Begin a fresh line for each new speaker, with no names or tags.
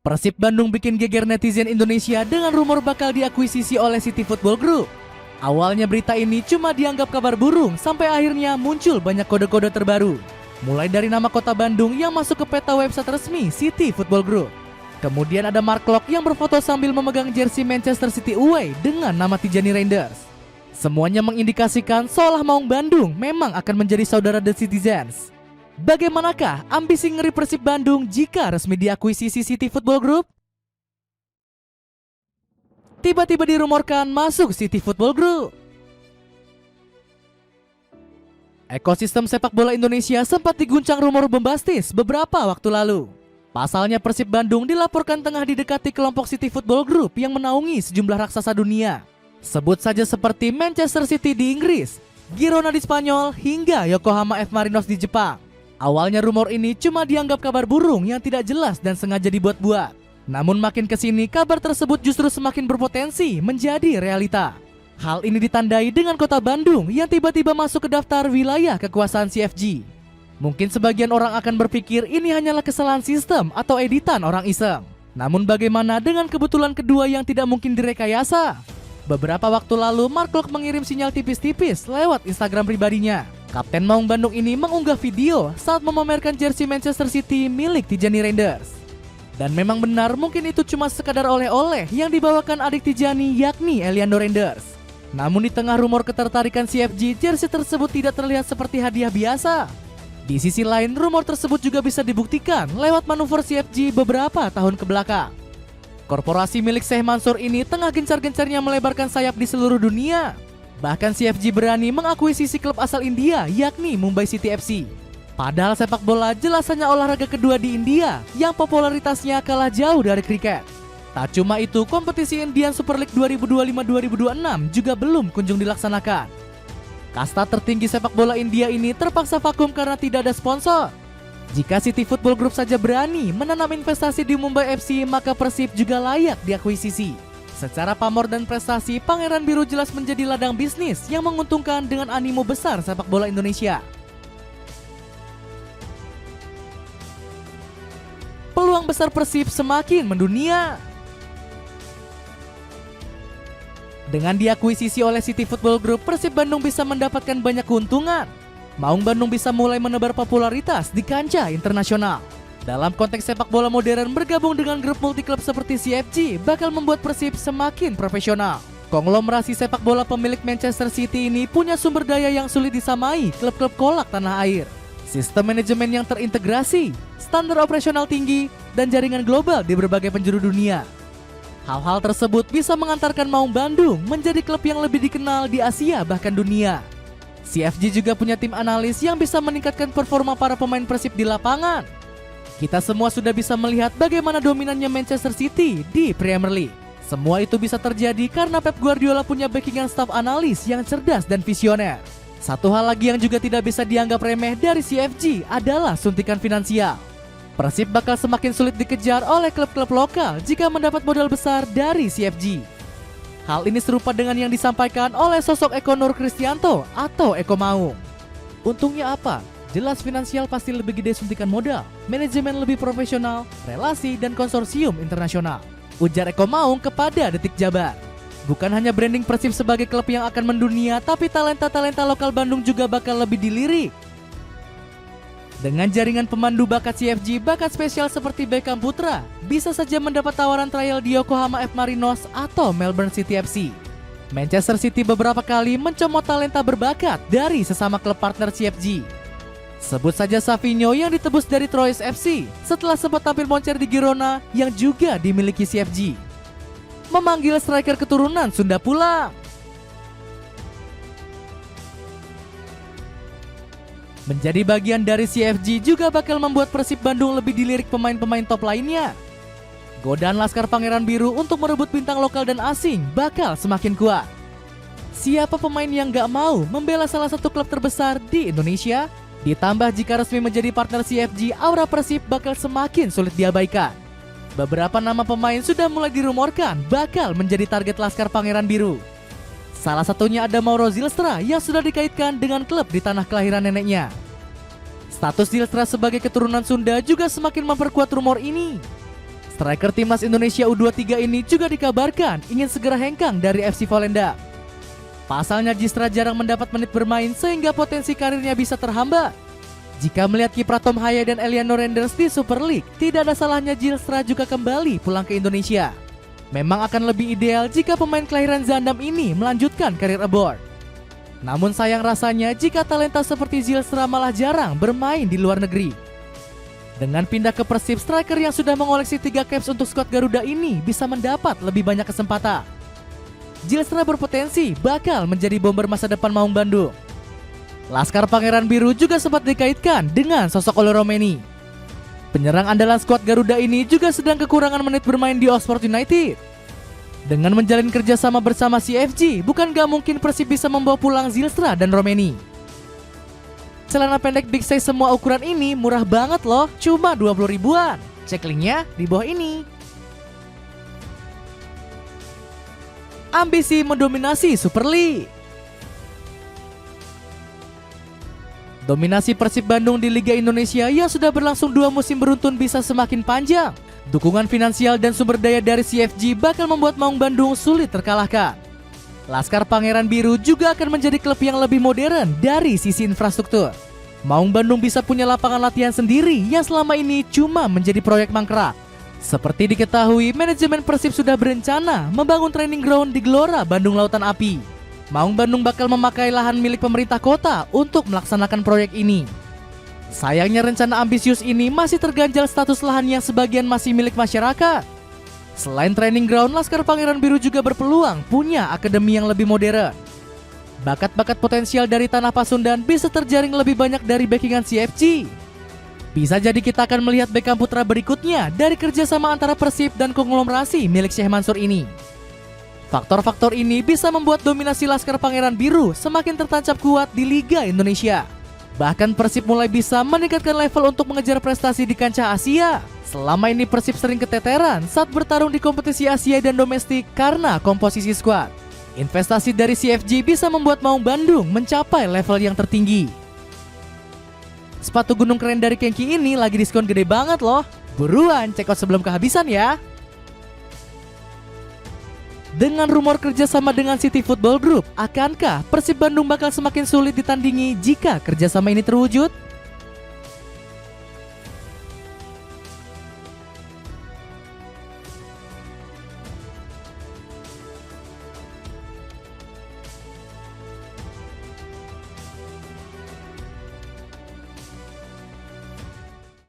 Persib Bandung bikin geger netizen Indonesia dengan rumor bakal diakuisisi oleh City Football Group. Awalnya berita ini cuma dianggap kabar burung sampai akhirnya muncul banyak kode-kode terbaru. Mulai dari nama kota Bandung yang masuk ke peta website resmi City Football Group. Kemudian ada Mark Locke yang berfoto sambil memegang jersey Manchester City away dengan nama Tijani Reinders. Semuanya mengindikasikan seolah Maung Bandung memang akan menjadi saudara The Citizens. Bagaimanakah ambisi ngeri Persib Bandung jika resmi diakuisisi City Football Group? Tiba-tiba dirumorkan masuk City Football Group. Ekosistem sepak bola Indonesia sempat diguncang rumor bombastis beberapa waktu lalu. Pasalnya Persib Bandung dilaporkan tengah didekati kelompok City Football Group yang menaungi sejumlah raksasa dunia. Sebut saja seperti Manchester City di Inggris, Girona di Spanyol, hingga Yokohama F. Marinos di Jepang. Awalnya rumor ini cuma dianggap kabar burung yang tidak jelas dan sengaja dibuat-buat. Namun makin kesini kabar tersebut justru semakin berpotensi menjadi realita. Hal ini ditandai dengan kota Bandung yang tiba-tiba masuk ke daftar wilayah kekuasaan CFG. Mungkin sebagian orang akan berpikir ini hanyalah kesalahan sistem atau editan orang iseng. Namun bagaimana dengan kebetulan kedua yang tidak mungkin direkayasa? Beberapa waktu lalu Mark Locke mengirim sinyal tipis-tipis lewat Instagram pribadinya. Kapten Maung Bandung ini mengunggah video saat memamerkan jersey Manchester City milik Tijani Reinders. Dan memang benar mungkin itu cuma sekadar oleh-oleh yang dibawakan adik Tijani yakni Eliando Reinders. Namun di tengah rumor ketertarikan CFG, jersey tersebut tidak terlihat seperti hadiah biasa. Di sisi lain, rumor tersebut juga bisa dibuktikan lewat manuver CFG beberapa tahun ke belakang. Korporasi milik Sheikh Mansur ini tengah gencar-gencarnya melebarkan sayap di seluruh dunia. Bahkan CFG berani mengakuisisi klub asal India yakni Mumbai City FC. Padahal sepak bola jelas hanya olahraga kedua di India yang popularitasnya kalah jauh dari kriket. Tak cuma itu, kompetisi Indian Super League 2025-2026 juga belum kunjung dilaksanakan. Kasta tertinggi sepak bola India ini terpaksa vakum karena tidak ada sponsor. Jika City Football Group saja berani menanam investasi di Mumbai FC, maka Persib juga layak diakuisisi. Secara pamor dan prestasi, Pangeran Biru jelas menjadi ladang bisnis yang menguntungkan dengan animo besar sepak bola Indonesia. Peluang besar Persib semakin mendunia. Dengan diakuisisi oleh City Football Group, Persib Bandung bisa mendapatkan banyak keuntungan. Maung Bandung bisa mulai menebar popularitas di kancah internasional. Dalam konteks sepak bola modern, bergabung dengan grup multiklub seperti CFG bakal membuat Persib semakin profesional. Konglomerasi sepak bola pemilik Manchester City ini punya sumber daya yang sulit disamai klub-klub kolak tanah air. Sistem manajemen yang terintegrasi, standar operasional tinggi, dan jaringan global di berbagai penjuru dunia. Hal-hal tersebut bisa mengantarkan Maung Bandung menjadi klub yang lebih dikenal di Asia bahkan dunia. CFG juga punya tim analis yang bisa meningkatkan performa para pemain Persib di lapangan. Kita semua sudah bisa melihat bagaimana dominannya Manchester City di Premier League. Semua itu bisa terjadi karena Pep Guardiola punya backingan staf analis yang cerdas dan visioner. Satu hal lagi yang juga tidak bisa dianggap remeh dari CFG adalah suntikan finansial. Persib bakal semakin sulit dikejar oleh klub-klub lokal jika mendapat modal besar dari CFG. Hal ini serupa dengan yang disampaikan oleh sosok Eko Nur Kristianto atau Eko Maung. Untungnya apa? Jelas finansial pasti lebih gede suntikan modal, manajemen lebih profesional, relasi dan konsorsium internasional. Ujar Eko Maung kepada Detik Jabar. Bukan hanya branding Persib sebagai klub yang akan mendunia, tapi talenta-talenta lokal Bandung juga bakal lebih dilirik. Dengan jaringan pemandu bakat CFG, bakat spesial seperti Beckham Putra bisa saja mendapat tawaran trial di Yokohama F. Marinos atau Melbourne City FC. Manchester City beberapa kali mencomot talenta berbakat dari sesama klub partner CFG. Sebut saja Savinho yang ditebus dari Troyes FC setelah sempat tampil moncer di Girona yang juga dimiliki CFG. Memanggil striker keturunan Sunda pula. Menjadi bagian dari CFG juga bakal membuat Persib Bandung lebih dilirik pemain-pemain top lainnya. Godaan Laskar Pangeran Biru untuk merebut bintang lokal dan asing bakal semakin kuat. Siapa pemain yang gak mau membela salah satu klub terbesar di Indonesia? Ditambah jika resmi menjadi partner CFG, aura Persib bakal semakin sulit diabaikan. Beberapa nama pemain sudah mulai dirumorkan bakal menjadi target Laskar Pangeran Biru. Salah satunya ada Mauro Zylstra yang sudah dikaitkan dengan klub di tanah kelahiran neneknya. Status Zylstra sebagai keturunan Sunda juga semakin memperkuat rumor ini. Striker timnas Indonesia U23 ini juga dikabarkan ingin segera hengkang dari FC Volendam. Pasalnya Zylstra jarang mendapat menit bermain sehingga potensi karirnya bisa terhambat. Jika melihat kiprah Tom Haya dan Eliano Renders di Super League, tidak ada salahnya Zylstra juga kembali pulang ke Indonesia. Memang akan lebih ideal jika pemain kelahiran Zaandam ini melanjutkan karir abroad. Namun sayang rasanya jika talenta seperti Zylstra malah jarang bermain di luar negeri. Dengan pindah ke Persib, striker yang sudah mengoleksi 3 caps untuk skuad Garuda ini bisa mendapat lebih banyak kesempatan. Zylstra berpotensi bakal menjadi bomber masa depan Maung Bandung. Laskar Pangeran Biru juga sempat dikaitkan dengan sosok Olo Romeni. Penyerang andalan skuad Garuda ini juga sedang kekurangan menit bermain di Oxford United. Dengan menjalin kerjasama bersama CFG, bukan gak mungkin Persib bisa membawa pulang Zylstra dan Romeni. Celana pendek big size semua ukuran ini murah banget loh, cuma 20 ribuan. Cek linknya di bawah ini. Ambisi mendominasi Super League. Dominasi Persib Bandung di Liga Indonesia yang sudah berlangsung 2 musim beruntun bisa semakin panjang. Dukungan finansial dan sumber daya dari CFG bakal membuat Maung Bandung sulit terkalahkan. Laskar Pangeran Biru juga akan menjadi klub yang lebih modern dari sisi infrastruktur. Maung Bandung bisa punya lapangan latihan sendiri yang selama ini cuma menjadi proyek mangkrak. Seperti diketahui, manajemen Persib sudah berencana membangun training ground di Gelora Bandung Lautan Api. Maung Bandung bakal memakai lahan milik pemerintah kota untuk melaksanakan proyek ini. Sayangnya rencana ambisius ini masih terganjal status lahan yang sebagian masih milik masyarakat. Selain training ground, Laskar Pangeran Biru juga berpeluang punya akademi yang lebih modern. Bakat-bakat potensial dari Tanah Pasundan bisa terjaring lebih banyak dari backingan CFG. Bisa jadi kita akan melihat Beckham Putra berikutnya dari kerjasama antara Persib dan konglomerasi milik Syekh Mansur ini. Faktor-faktor ini bisa membuat dominasi Laskar Pangeran Biru semakin tertancap kuat di Liga Indonesia. Bahkan Persib mulai bisa meningkatkan level untuk mengejar prestasi di kancah Asia. Selama ini Persib sering keteteran saat bertarung di kompetisi Asia dan domestik karena komposisi skuad. Investasi dari CFG bisa membuat Maung Bandung mencapai level yang tertinggi. Sepatu gunung keren dari Kenki ini lagi diskon gede banget loh. Buruan check out sebelum kehabisan ya. Dengan rumor kerjasama dengan City Football Group, akankah Persib Bandung bakal semakin sulit ditandingi jika kerjasama ini terwujud?